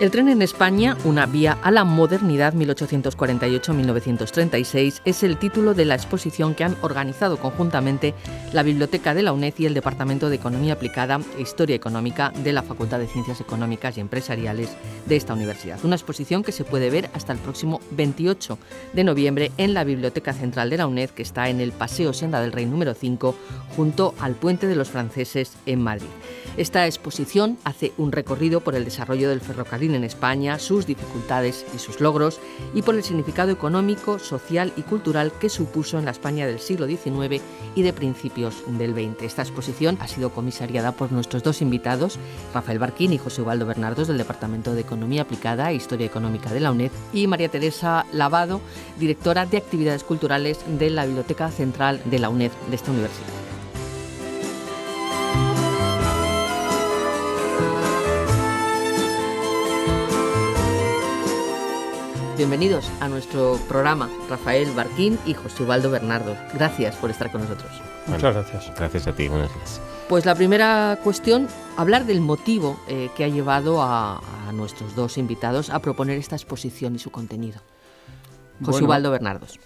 El tren en España, una vía a la modernidad 1848-1936, es el título de la exposición que han organizado conjuntamente la Biblioteca de la UNED y el Departamento de Economía Aplicada e Historia Económica de la Facultad de Ciencias Económicas y Empresariales de esta universidad. Una exposición que se puede ver hasta el próximo 28 de noviembre en la Biblioteca Central de la UNED, que está en el Paseo Senda del Rey número 5, junto al Puente de los Franceses en Madrid. Esta exposición hace un recorrido por el desarrollo del ferrocarril en España, sus dificultades y sus logros, y por el significado económico, social y cultural que supuso en la España del siglo XIX y de principios del XX. Esta exposición ha sido comisariada por nuestros dos invitados, Rafael Barquín y José Ubaldo Bernardos, del Departamento de Economía Aplicada e Historia Económica de la UNED, y María Teresa Lavado, directora de Actividades Culturales de la Biblioteca Central de la UNED de esta universidad. Bienvenidos a nuestro programa, Rafael Barquín y José Ubaldo Bernardo. Gracias por estar con nosotros. Muchas gracias. Gracias a ti, buenos días. Pues la primera cuestión, hablar del motivo que ha llevado a nuestros dos invitados a proponer esta exposición y su contenido. José Ubaldo Bernardos.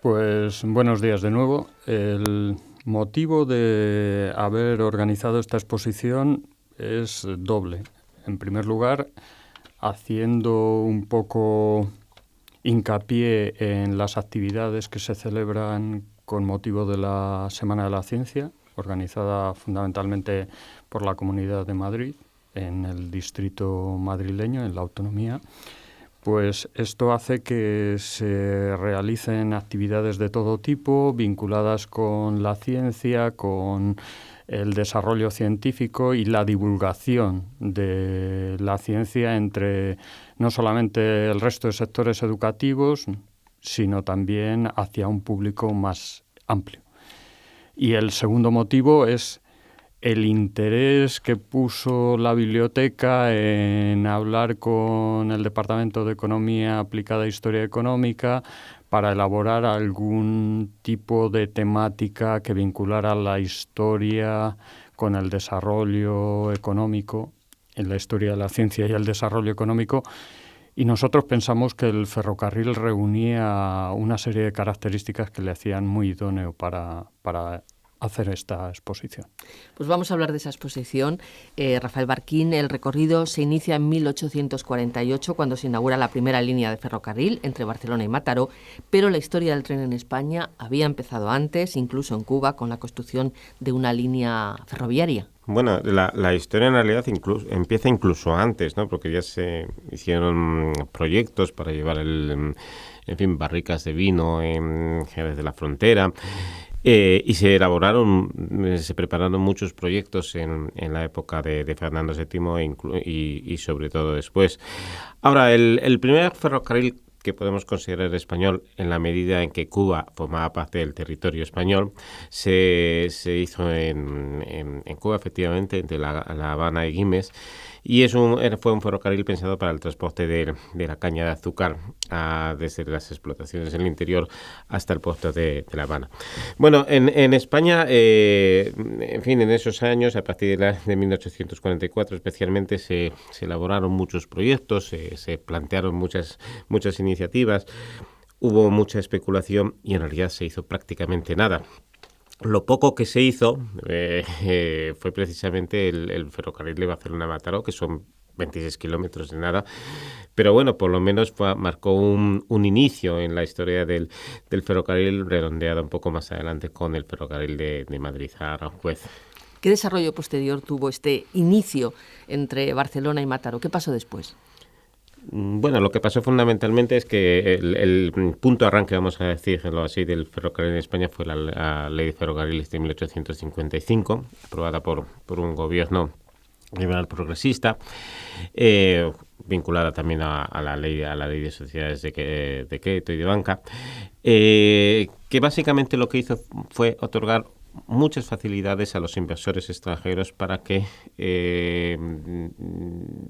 Pues buenos días de nuevo. El motivo de haber organizado esta exposición es doble. En primer lugar, haciendo un poco hincapié en las actividades que se celebran con motivo de la Semana de la Ciencia, organizada fundamentalmente por la Comunidad de Madrid, en el distrito madrileño, en la autonomía. Pues esto hace que se realicen actividades de todo tipo, vinculadas con la ciencia, con el desarrollo científico y la divulgación de la ciencia entre no solamente el resto de sectores educativos, sino también hacia un público más amplio. Y el segundo motivo es el interés que puso la biblioteca en hablar con el Departamento de Economía Aplicada e Historia Económica para elaborar algún tipo de temática que vinculara la historia con el desarrollo económico, en la historia de la ciencia y el desarrollo económico. Y nosotros pensamos que el ferrocarril reunía una serie de características que le hacían muy idóneo para hacer esta exposición. Pues vamos a hablar de esa exposición. Rafael Barquín, el recorrido se inicia en 1848, cuando se inaugura la primera línea de ferrocarril entre Barcelona y Mataró, pero la historia del tren en España había empezado antes, incluso en Cuba, con la construcción de una línea ferroviaria. Bueno, la historia en realidad empieza incluso antes, ¿no? Porque ya se hicieron proyectos para llevar barricas de vino en Jerez de la Frontera. Y se prepararon muchos proyectos en la época de Fernando VII y sobre todo después. Ahora, el primer ferrocarril que podemos considerar español, en la medida en que Cuba formaba parte del territorio español, se hizo en Cuba, efectivamente, entre La Habana y Güemes, y fue un ferrocarril pensado para el transporte de la caña de azúcar desde las explotaciones en el interior hasta el puerto de La Habana. Bueno, en España, en esos años, a partir de 1844 especialmente, se elaboraron muchos proyectos, se plantearon muchas iniciativas, hubo mucha especulación y en realidad se hizo prácticamente nada. Lo poco que se hizo fue precisamente el ferrocarril de Barcelona-Mataró, que son 26 kilómetros de nada, pero bueno, por lo menos marcó un inicio en la historia del ferrocarril, redondeado un poco más adelante con el ferrocarril de Madrid a Aranjuez. ¿Qué desarrollo posterior tuvo este inicio entre Barcelona y Mataró? ¿Qué pasó después? Bueno, lo que pasó fundamentalmente es que el punto de arranque, vamos a decirlo así, del ferrocarril en España fue la Ley de Ferrocarriles de 1855, aprobada por un gobierno liberal progresista, vinculada también a la ley de sociedades de crédito y de banca, que básicamente lo que hizo fue otorgar muchas facilidades a los inversores extranjeros para que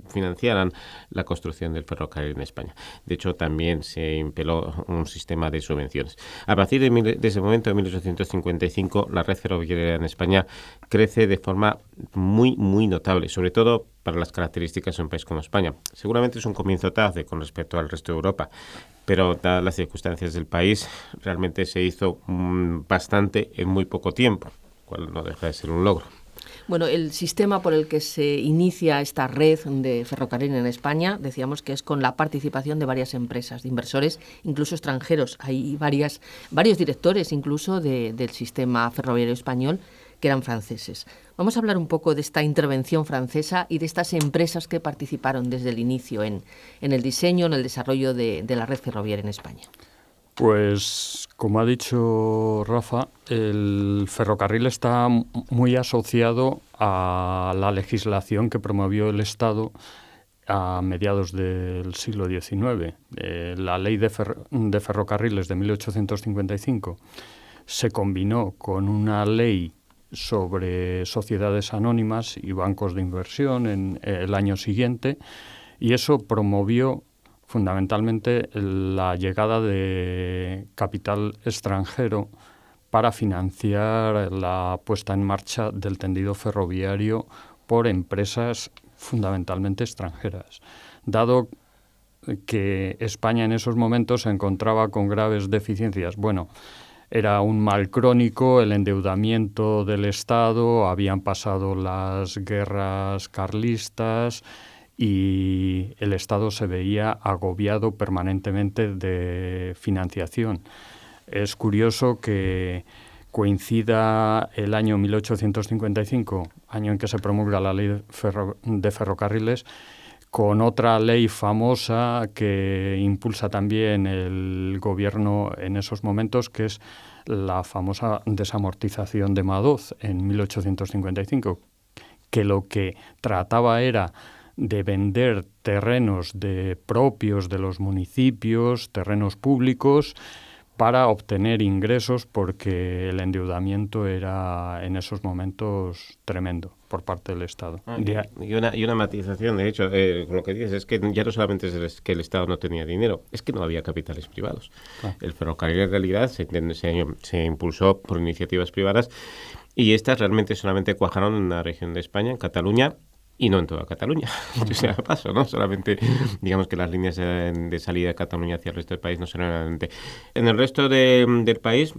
financiaran la construcción del ferrocarril en España. De hecho, también se impeló un sistema de subvenciones. A partir de ese momento, en 1855, la red ferroviaria en España crece de forma muy, muy notable, sobre todo para las características de un país como España. Seguramente es un comienzo tarde con respecto al resto de Europa, pero dadas las circunstancias del país, realmente se hizo bastante en muy poco tiempo, cual no deja de ser un logro. Bueno, el sistema por el que se inicia esta red de ferrocarril en España, decíamos que es con la participación de varias empresas, de inversores, incluso extranjeros. Hay varios directores incluso del sistema ferroviario español que eran franceses. Vamos a hablar un poco de esta intervención francesa y de estas empresas que participaron desde el inicio en el diseño, en el desarrollo de la red ferroviaria en España. Pues, como ha dicho Rafa, el ferrocarril está muy asociado a la legislación que promovió el Estado a mediados del siglo XIX. La Ley de Ferrocarriles de 1855 se combinó con una ley sobre sociedades anónimas y bancos de inversión en el año siguiente, y eso promovió fundamentalmente la llegada de capital extranjero para financiar la puesta en marcha del tendido ferroviario por empresas fundamentalmente extranjeras. Dado que España en esos momentos se encontraba con graves deficiencias, era un mal crónico, el endeudamiento del Estado, habían pasado las guerras carlistas y el Estado se veía agobiado permanentemente de financiación. Es curioso que coincida el año 1855, año en que se promulga la Ley de Ferrocarriles, con otra ley famosa que impulsa también el gobierno en esos momentos, que es la famosa desamortización de Madoz en 1855, que lo que trataba era de vender terrenos propios de los municipios, terrenos públicos, para obtener ingresos, porque el endeudamiento era en esos momentos tremendo por parte del Estado. Y una matización, de hecho, lo que dices es que ya no solamente es que el Estado no tenía dinero, es que no había capitales privados. El ferrocarril en realidad se impulsó por iniciativas privadas, y estas realmente solamente cuajaron en una región de España, en Cataluña, y no en toda Cataluña. O sea, paso, ¿no? Solamente, digamos que las líneas de salida de Cataluña hacia el resto del país no son realmente. En el resto del país,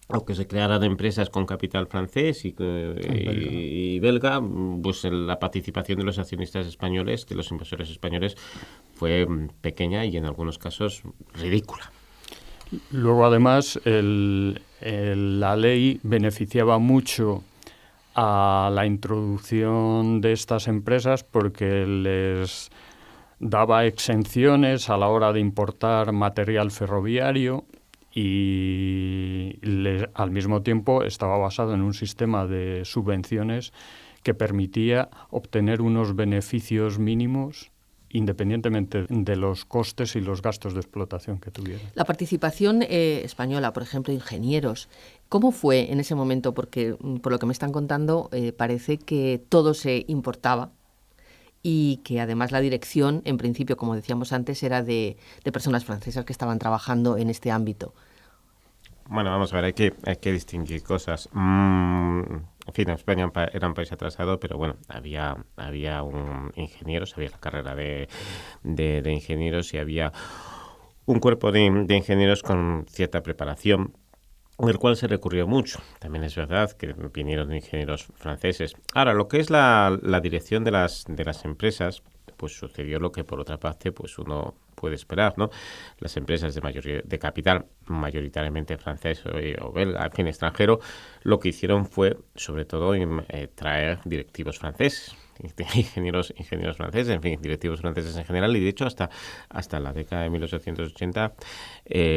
aunque se crearan empresas con capital francés y belga, pues la participación de los accionistas españoles, de los inversores españoles, fue pequeña y en algunos casos ridícula. Luego, además, la ley beneficiaba mucho a la introducción de estas empresas porque les daba exenciones a la hora de importar material ferroviario y al mismo tiempo estaba basado en un sistema de subvenciones que permitía obtener unos beneficios mínimos independientemente de los costes y los gastos de explotación que tuvieran. La participación española, por ejemplo, ingenieros, ¿cómo fue en ese momento? Porque, por lo que me están contando, parece que todo se importaba y que además la dirección, en principio, como decíamos antes, era de personas francesas que estaban trabajando en este ámbito. Bueno, vamos a ver, hay que distinguir cosas. En fin, España era un país atrasado, pero bueno, había ingenieros, había la carrera de ingenieros y había un cuerpo de ingenieros con cierta preparación, del cual se recurrió mucho. También es verdad que vinieron ingenieros franceses. Ahora, lo que es la dirección de las empresas, pues sucedió lo que por otra parte pues uno puede esperar, ¿no? Las empresas de capital mayoritariamente francés o belga, en fin, extranjero, lo que hicieron fue sobre todo traer directivos franceses, ingenieros franceses, en fin, directivos franceses en general, y de hecho hasta la década de 1880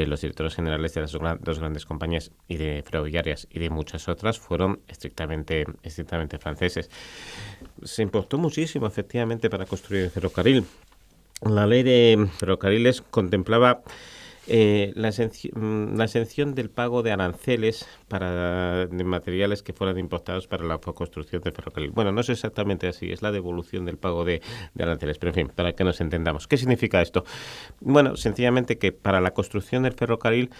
los directores generales de las dos grandes compañías y de ferroviarias y de muchas otras fueron estrictamente franceses. Se importó muchísimo efectivamente para construir el ferrocarril. La ley de ferrocarriles contemplaba la exención del pago de aranceles de materiales que fueran importados para la construcción del ferrocarril. Bueno, no es exactamente así, es la devolución del pago de aranceles, pero en fin, para que nos entendamos. ¿Qué significa esto? Bueno, sencillamente que para la construcción del ferrocarril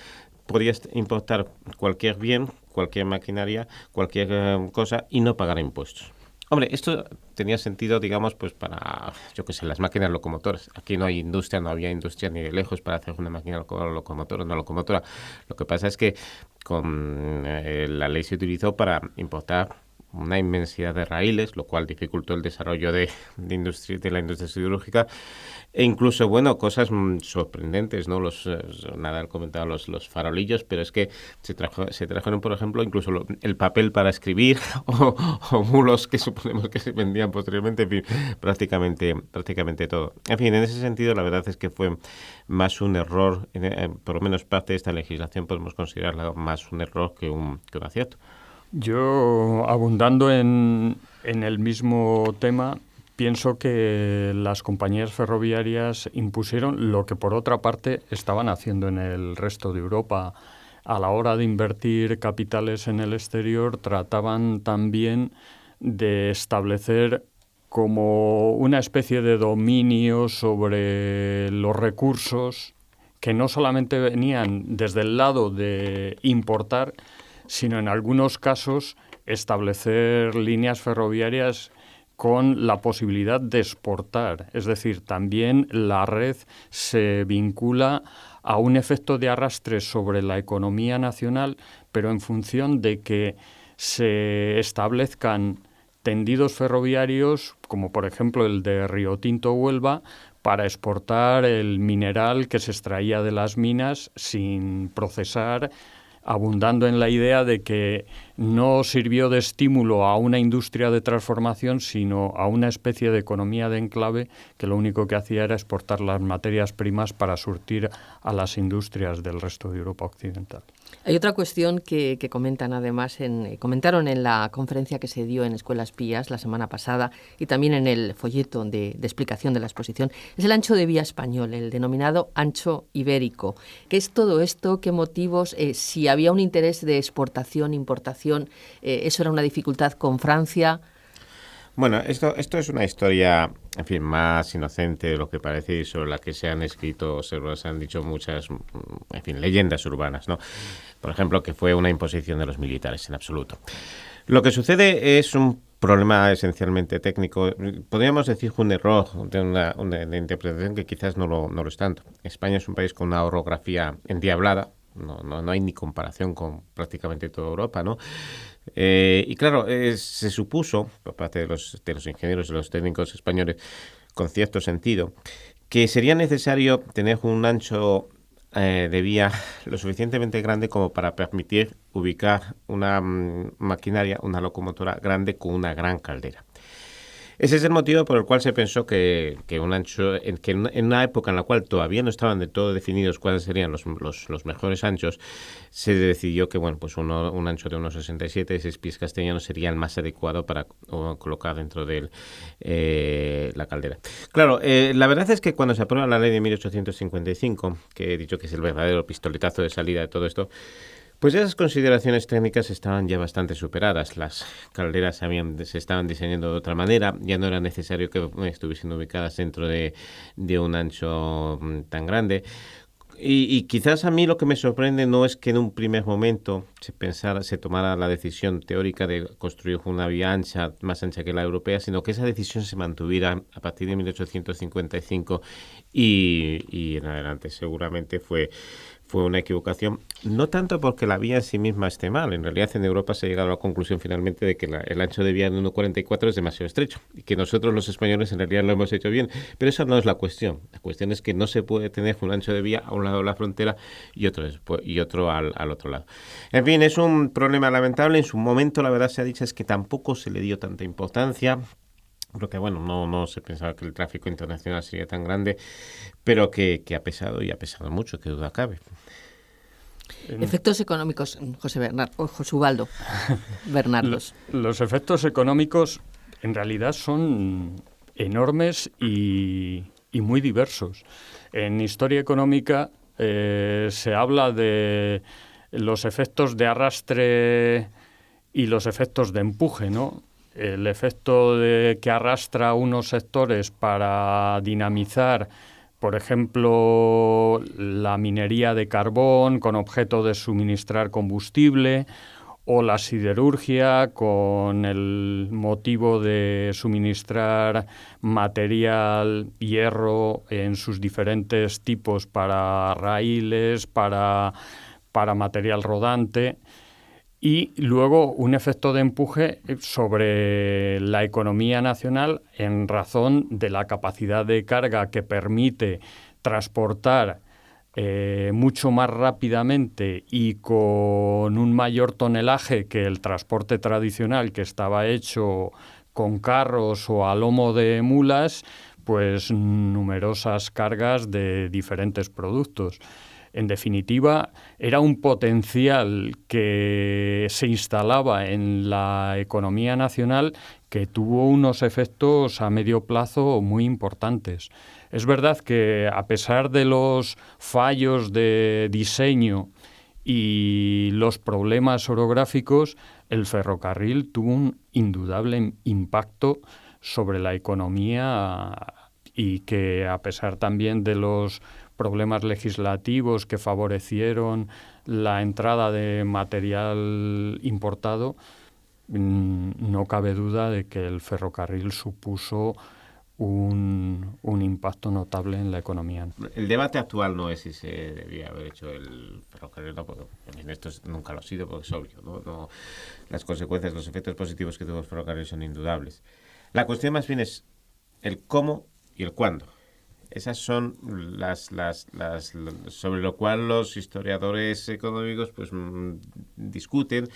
podías importar cualquier bien, cualquier maquinaria, cualquier cosa y no pagar impuestos. Hombre, esto tenía sentido, digamos, pues para, yo qué sé, las máquinas locomotoras. Aquí no hay industria, no había industria ni de lejos para hacer una máquina locomotora, una locomotora. Lo que pasa es que con la ley se utilizó para importar una inmensidad de raíles, lo cual dificultó el desarrollo de la industria siderúrgica, e incluso, bueno, cosas sorprendentes, ¿no? Nadal comentaba los farolillos, pero es que se trajeron, por ejemplo, incluso el papel para escribir o mulos que suponemos que se vendían posteriormente, en fin, prácticamente todo. En fin, en ese sentido, la verdad es que fue más un error, por lo menos parte de esta legislación podemos considerarla más un error que un acierto. Yo, abundando en el mismo tema, pienso que las compañías ferroviarias impusieron lo que, por otra parte, estaban haciendo en el resto de Europa. A la hora de invertir capitales en el exterior, trataban también de establecer como una especie de dominio sobre los recursos que no solamente venían desde el lado de importar, sino en algunos casos establecer líneas ferroviarias con la posibilidad de exportar. Es decir, también la red se vincula a un efecto de arrastre sobre la economía nacional, pero en función de que se establezcan tendidos ferroviarios, como por ejemplo el de Río Tinto Huelva, para exportar el mineral que se extraía de las minas sin procesar, abundando en la idea de que no sirvió de estímulo a una industria de transformación, sino a una especie de economía de enclave que lo único que hacía era exportar las materias primas para surtir a las industrias del resto de Europa occidental. Hay otra cuestión que comentan además, comentaron en la conferencia que se dio en Escuelas Pías la semana pasada y también en el folleto de explicación de la exposición, es el ancho de vía español, el denominado ancho ibérico. ¿Qué es todo esto? ¿Qué motivos? Si había un interés de exportación, importación, ¿eso era una dificultad con Francia? Bueno, esto es una historia, en fin, más inocente de lo que parece y sobre la que se han escrito, se han dicho muchas, en fin, leyendas urbanas, ¿no? Por ejemplo, que fue una imposición de los militares, en absoluto. Lo que sucede es un problema esencialmente técnico. Podríamos decir un error de interpretación que quizás no lo es tanto. España es un país con una orografía endiablada. No hay ni comparación con prácticamente toda Europa, ¿no? Y claro, se supuso, por parte de los ingenieros y los técnicos españoles, con cierto sentido, que sería necesario tener un ancho de vía lo suficientemente grande como para permitir ubicar una maquinaria, una locomotora grande con una gran caldera. Ese es el motivo por el cual se pensó que un ancho, que en una época en la cual todavía no estaban de todo definidos cuáles serían los mejores anchos, se decidió que bueno, pues un ancho de unos 67, 6 pies castellanos sería el más adecuado para colocar dentro de la caldera. Claro, la verdad es que cuando se aprueba la ley de 1855, que he dicho que es el verdadero pistoletazo de salida de todo esto, pues esas consideraciones técnicas estaban ya bastante superadas. Las calderas se estaban diseñando de otra manera, ya no era necesario que estuviesen ubicadas dentro de un ancho tan grande. Y quizás a mí lo que me sorprende no es que en un primer momento se tomara la decisión teórica de construir una vía ancha, más ancha que la europea, sino que esa decisión se mantuviera a partir de 1855 y en adelante. Seguramente fue una equivocación, no tanto porque la vía en sí misma esté mal. En realidad en Europa se ha llegado a la conclusión finalmente de que el ancho de vía de 1,44 es demasiado estrecho y que nosotros los españoles en realidad lo hemos hecho bien. Pero esa no es la cuestión. La cuestión es que no se puede tener un ancho de vía a un lado de la frontera y otro al otro lado. En fin, es un problema lamentable. En su momento, la verdad sea dicha, es que tampoco se le dio tanta importancia. Porque, bueno, no se pensaba que el tráfico internacional sería tan grande, pero que ha pesado y ha pesado mucho, que duda cabe. Efectos económicos, José Ubaldo Bernardos. Los efectos económicos en realidad son enormes y muy diversos. En historia económica se habla de los efectos de arrastre y los efectos de empuje, ¿no? El efecto que arrastra unos sectores para dinamizar, por ejemplo, la minería de carbón con objeto de suministrar combustible, o la siderurgia con el motivo de suministrar material, hierro en sus diferentes tipos para raíles, para material rodante, y luego un efecto de empuje sobre la economía nacional en razón de la capacidad de carga que permite transportar mucho más rápidamente y con un mayor tonelaje que el transporte tradicional, que estaba hecho con carros o a lomo de mulas, pues numerosas cargas de diferentes productos. En definitiva, era un potencial que se instalaba en la economía nacional que tuvo unos efectos a medio plazo muy importantes. Es verdad que, a pesar de los fallos de diseño y los problemas orográficos, el ferrocarril tuvo un indudable impacto sobre la economía, y que, a pesar también de los problemas legislativos que favorecieron la entrada de material importado, no cabe duda de que el ferrocarril supuso un impacto notable en la economía. El debate actual no es si se debía haber hecho el ferrocarril, no, porque esto nunca lo ha sido, porque es obvio, ¿no? Las consecuencias, los efectos positivos que tuvo el ferrocarril son indudables. La cuestión más bien es el cómo y el cuándo. Esas son las sobre lo cual los historiadores económicos pues discuten.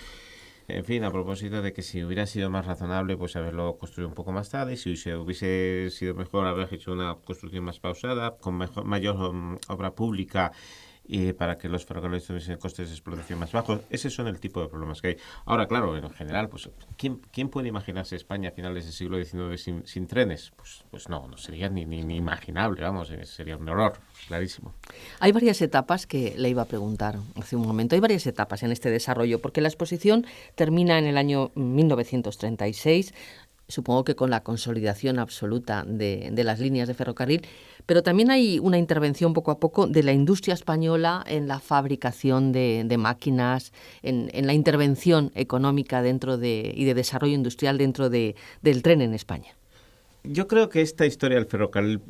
En fin, a propósito de que si hubiera sido más razonable pues haberlo construido un poco más tarde, si se hubiese sido mejor haber hecho una construcción más pausada, con mayor obra pública, para que los ferrocarriles tuviesen costes de explotación más bajos. Ese son el tipo de problemas que hay. Ahora, claro, en general, pues ¿quién puede imaginarse España a finales del siglo XIX sin trenes? Pues no sería ni imaginable, vamos, sería un horror, clarísimo. Hay varias etapas que le iba a preguntar hace un momento. Hay varias etapas en este desarrollo, porque la exposición termina en el año 1936, supongo que con la consolidación absoluta de las líneas de ferrocarril, pero también hay una intervención poco a poco de la industria española en la fabricación de máquinas, en la intervención económica y de desarrollo industrial dentro del tren en España. Yo creo que esta historia del ferrocarril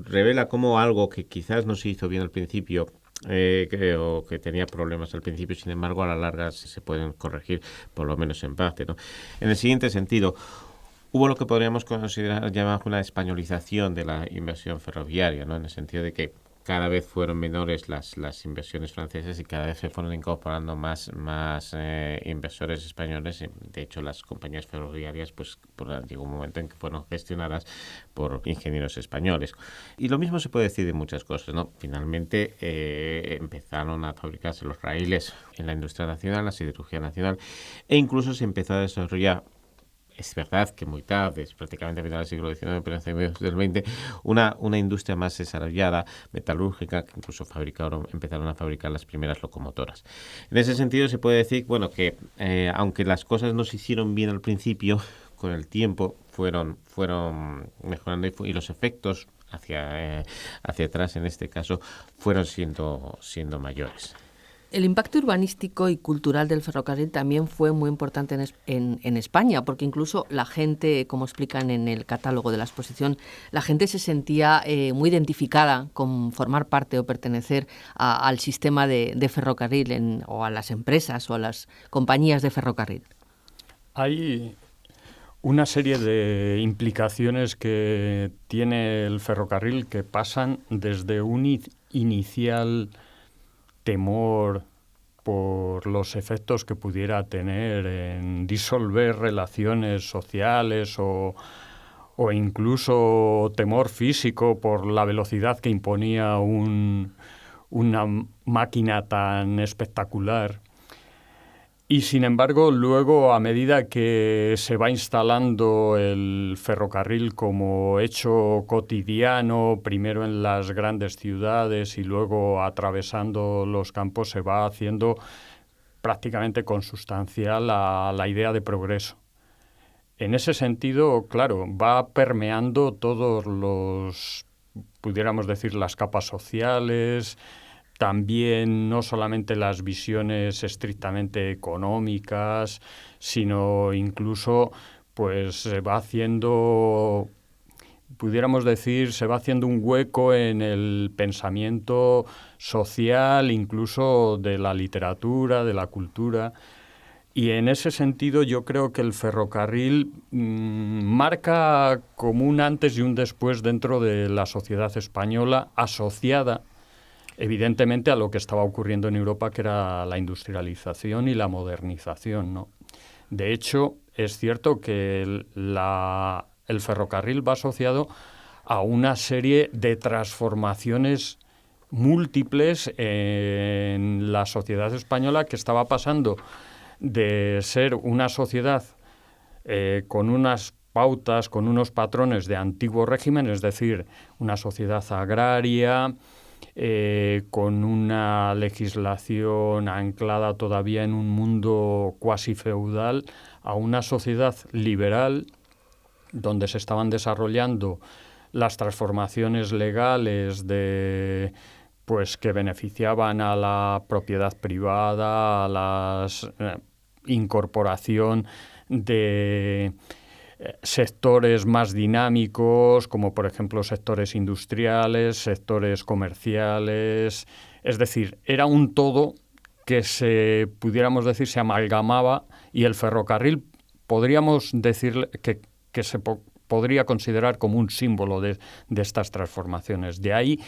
revela cómo algo que quizás no se hizo bien al principio, o que tenía problemas al principio, sin embargo a la larga se pueden corregir, por lo menos en parte, ¿no? En el siguiente sentido, hubo lo que podríamos considerar llamar una españolización de la inversión ferroviaria, ¿no? En el sentido de que cada vez fueron menores las inversiones francesas y cada vez se fueron incorporando más inversores españoles. De hecho, las compañías ferroviarias, pues llegó un momento en que fueron gestionadas por ingenieros españoles. Y lo mismo se puede decir de muchas cosas, ¿no? Finalmente empezaron a fabricarse los raíles en la industria nacional, la siderurgia nacional, e incluso se empezó a desarrollar. Es verdad que muy tarde, es prácticamente a finales del siglo XIX, pero en del XX, una industria más desarrollada, metalúrgica, que incluso empezaron a fabricar las primeras locomotoras. En ese sentido se puede decir, bueno, que aunque las cosas no se hicieron bien al principio, con el tiempo fueron mejorando y los efectos hacia atrás, en este caso, fueron siendo mayores. El impacto urbanístico y cultural del ferrocarril también fue muy importante en España, porque incluso la gente, como explican en el catálogo de la exposición, la gente se sentía muy identificada con formar parte o pertenecer al sistema de ferrocarril o a las empresas o a las compañías de ferrocarril. Hay una serie de implicaciones que tiene el ferrocarril que pasan desde un inicial temor por los efectos que pudiera tener en disolver relaciones sociales o incluso temor físico por la velocidad que imponía una máquina tan espectacular. Y sin embargo, luego, a medida que se va instalando el ferrocarril como hecho cotidiano, primero en las grandes ciudades y luego atravesando los campos, se va haciendo prácticamente consustancial a la idea de progreso. En ese sentido, claro, va permeando todos pudiéramos decir, las capas sociales, también no solamente las visiones estrictamente económicas, sino incluso pues se va haciendo, pudiéramos decir, se va haciendo un hueco en el pensamiento social, incluso de la literatura, de la cultura. Y en ese sentido yo creo que el ferrocarril marca como un antes y un después dentro de la sociedad española, asociada evidentemente a lo que estaba ocurriendo en Europa, que era la industrialización y la modernización, ¿no? De hecho, es cierto que el ferrocarril va asociado a una serie de transformaciones múltiples en la sociedad española, que estaba pasando de ser una sociedad con unas pautas, con unos patrones de antiguo régimen, es decir, una sociedad agraria, con una legislación anclada todavía en un mundo cuasi feudal, a una sociedad liberal donde se estaban desarrollando las transformaciones legales pues que beneficiaban a la propiedad privada, a la incorporación de sectores más dinámicos, como por ejemplo sectores industriales, sectores comerciales. Es decir, era un todo que pudiéramos decir, se amalgamaba, y el ferrocarril podríamos decir que se podría considerar como un símbolo de estas transformaciones. De ahí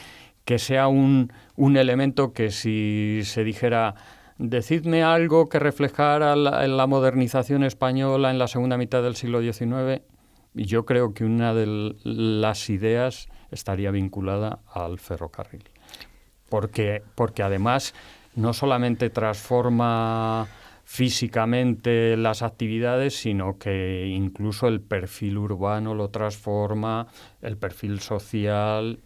que sea un elemento que, si se dijera, decidme algo que reflejara la modernización española en la segunda mitad del siglo XIX, yo creo que una de las ideas estaría vinculada al ferrocarril. Porque además no solamente transforma físicamente las actividades, sino que incluso el perfil urbano lo transforma, el perfil social,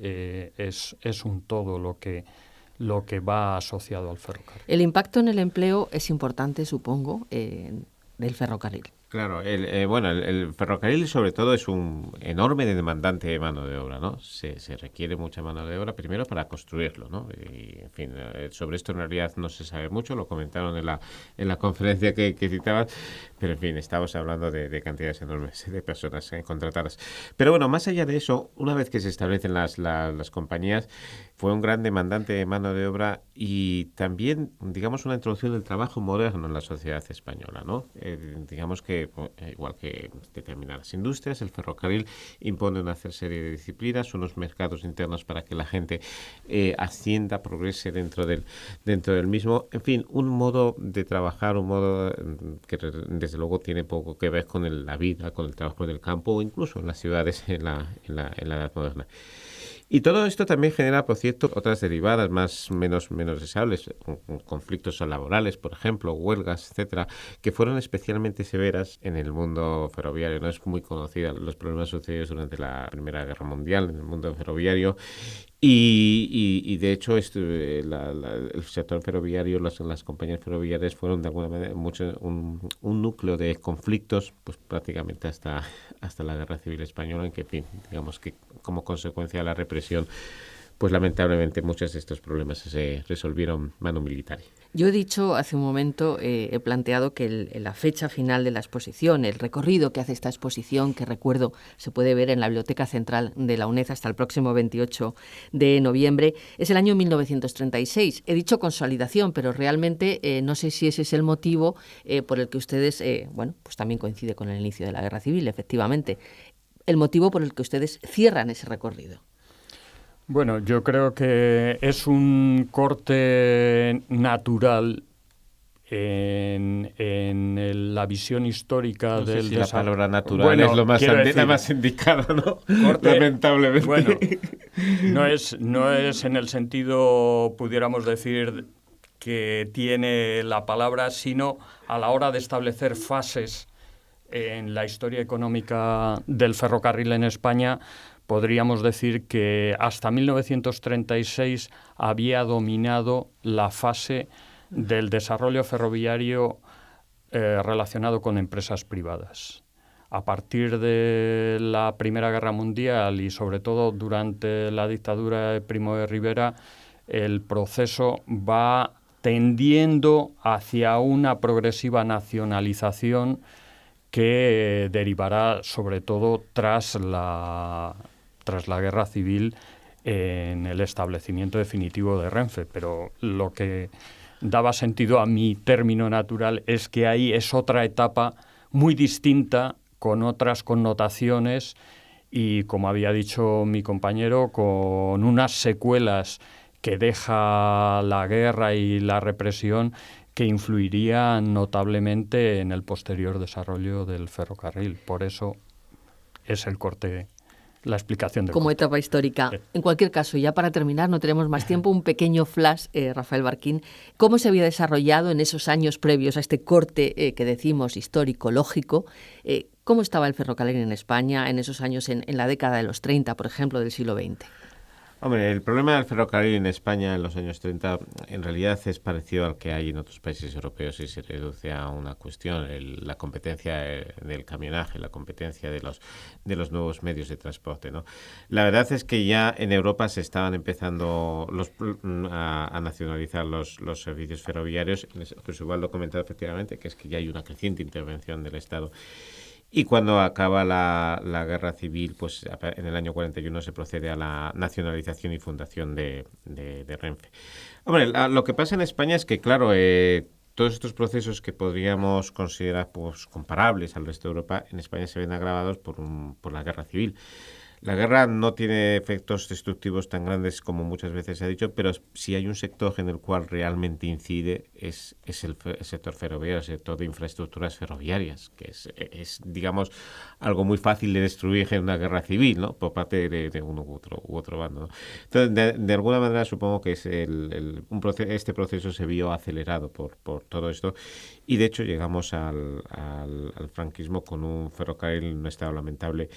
es un todo lo que va asociado al ferrocarril. El impacto en el empleo es importante, supongo, del ferrocarril. Claro, el ferrocarril sobre todo es un enorme demandante de mano de obra, ¿no? Se requiere mucha mano de obra primero para construirlo, ¿no? Y, en fin, sobre esto en realidad no se sabe mucho, lo comentaron en la conferencia que citabas, pero en fin, estamos hablando de cantidades enormes de personas contratadas. Pero bueno, más allá de eso, una vez que se establecen las compañías, fue un gran demandante de mano de obra y también, digamos, una introducción del trabajo moderno en la sociedad española, ¿no? Digamos que, igual que determinadas industrias, el ferrocarril impone una serie de disciplinas, unos mercados internos para que la gente ascienda, progrese dentro del mismo. En fin, un modo de trabajar, un modo que desde luego tiene poco que ver con la vida, con el trabajo del campo o incluso en las ciudades en la edad moderna. Y todo esto también genera, por cierto, otras derivadas menos deseables, conflictos laborales, por ejemplo, huelgas, etcétera, que fueron especialmente severas en el mundo ferroviario. No es muy conocida los problemas sucedidos durante la Primera Guerra Mundial en el mundo ferroviario. Y de hecho el sector ferroviario, las compañías ferroviarias fueron de alguna manera un núcleo de conflictos, pues prácticamente hasta la Guerra Civil Española, en que, en fin, digamos que como consecuencia de la represión, pues lamentablemente muchos de estos problemas se resolvieron mano militar. Yo he dicho hace un momento, he planteado que la fecha final de la exposición, el recorrido que hace esta exposición, que recuerdo se puede ver en la Biblioteca Central de la UNED hasta el próximo 28 de noviembre, es el año 1936. He dicho consolidación, pero realmente no sé si ese es el motivo por el que ustedes, pues también coincide con el inicio de la Guerra Civil, efectivamente, el motivo por el que ustedes cierran ese recorrido. Bueno, yo creo que es un corte natural en la visión histórica no sé del si la palabra natural es lo más indicado, ¿no? Corte, lamentablemente. Bueno, no es en el sentido, pudiéramos decir, que tiene la palabra, sino a la hora de establecer fases en la historia económica del ferrocarril en España. Podríamos decir que hasta 1936 había dominado la fase del desarrollo ferroviario relacionado con empresas privadas. A partir de la Primera Guerra Mundial y sobre todo durante la dictadura de Primo de Rivera, el proceso va tendiendo hacia una progresiva nacionalización que derivará sobre todo tras la Guerra Civil en el establecimiento definitivo de Renfe. Pero lo que daba sentido a mi término natural es que ahí es otra etapa muy distinta, con otras connotaciones y, como había dicho mi compañero, con unas secuelas que deja la guerra y la represión que influirían notablemente en el posterior desarrollo del ferrocarril. Por eso es el corte, la explicación del como corte. etapa histórica. En cualquier caso, ya para terminar, no tenemos más tiempo, un pequeño flash, Rafael Barquín. ¿Cómo se había desarrollado en esos años previos a este corte que decimos histórico, lógico? ¿Cómo estaba el ferrocarril en España en esos años, en la década de los 30, por ejemplo, del siglo XX? Hombre, el problema del ferrocarril en España en los años 30 en realidad es parecido al que hay en otros países europeos y se reduce a una cuestión, la competencia del camionaje, la competencia de los nuevos medios de transporte, ¿no? La verdad es que ya en Europa se estaban empezando a nacionalizar los servicios ferroviarios. José Ubaldo comentaba efectivamente que es que ya hay una creciente intervención del Estado. Y cuando acaba la guerra civil, pues en el año 41 se procede a la nacionalización y fundación de Renfe. Hombre, lo que pasa en España es que, claro, todos estos procesos que podríamos considerar pues comparables al resto de Europa, en España se ven agravados por la guerra civil. La guerra no tiene efectos destructivos tan grandes como muchas veces se ha dicho, pero si hay un sector en el cual realmente incide es el sector ferroviario, el sector de infraestructuras ferroviarias, que es digamos, algo muy fácil de destruir en una guerra civil, ¿no? Por parte de uno u otro bando, ¿no? Entonces, de alguna manera supongo que es este proceso se vio acelerado por todo esto y de hecho llegamos al franquismo con un ferrocarril en un estado lamentable,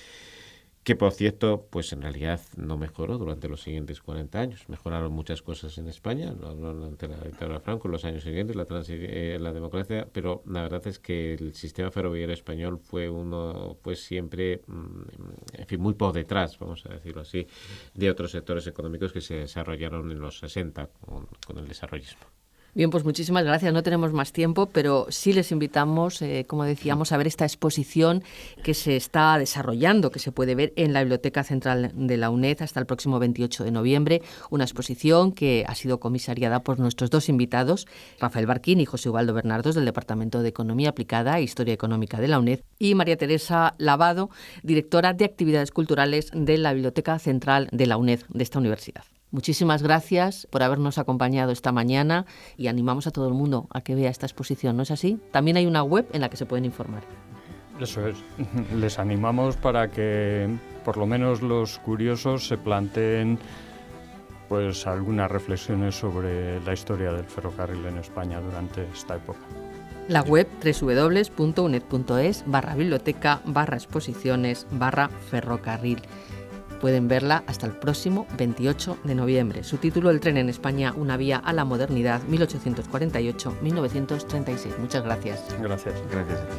que por cierto, pues en realidad no mejoró durante los siguientes 40 años. Mejoraron muchas cosas en España durante la dictadura de Franco, en los años siguientes, la democracia, pero la verdad es que el sistema ferroviario español fue siempre, en fin, muy por detrás, vamos a decirlo así, de otros sectores económicos que se desarrollaron en los 60 con el desarrollismo. Bien, pues muchísimas gracias. No tenemos más tiempo, pero sí les invitamos, como decíamos, a ver esta exposición que se está desarrollando, que se puede ver en la Biblioteca Central de la UNED hasta el próximo 28 de noviembre. Una exposición que ha sido comisariada por nuestros dos invitados, Rafael Barquín y José Ubaldo Bernardos, del Departamento de Economía Aplicada e Historia Económica de la UNED, y María Teresa Lavado, directora de Actividades Culturales de la Biblioteca Central de la UNED, de esta universidad. Muchísimas gracias por habernos acompañado esta mañana y animamos a todo el mundo a que vea esta exposición, ¿no es así? También hay una web en la que se pueden informar. Eso es. Les animamos para que por lo menos los curiosos se planteen pues algunas reflexiones sobre la historia del ferrocarril en España durante esta época. La web www.uned.es/biblioteca/exposiciones/ferrocarril. Pueden verla hasta el próximo 28 de noviembre. Su título, El tren en España, una vía a la modernidad, 1848-1936. Muchas gracias. Gracias. Gracias a ti.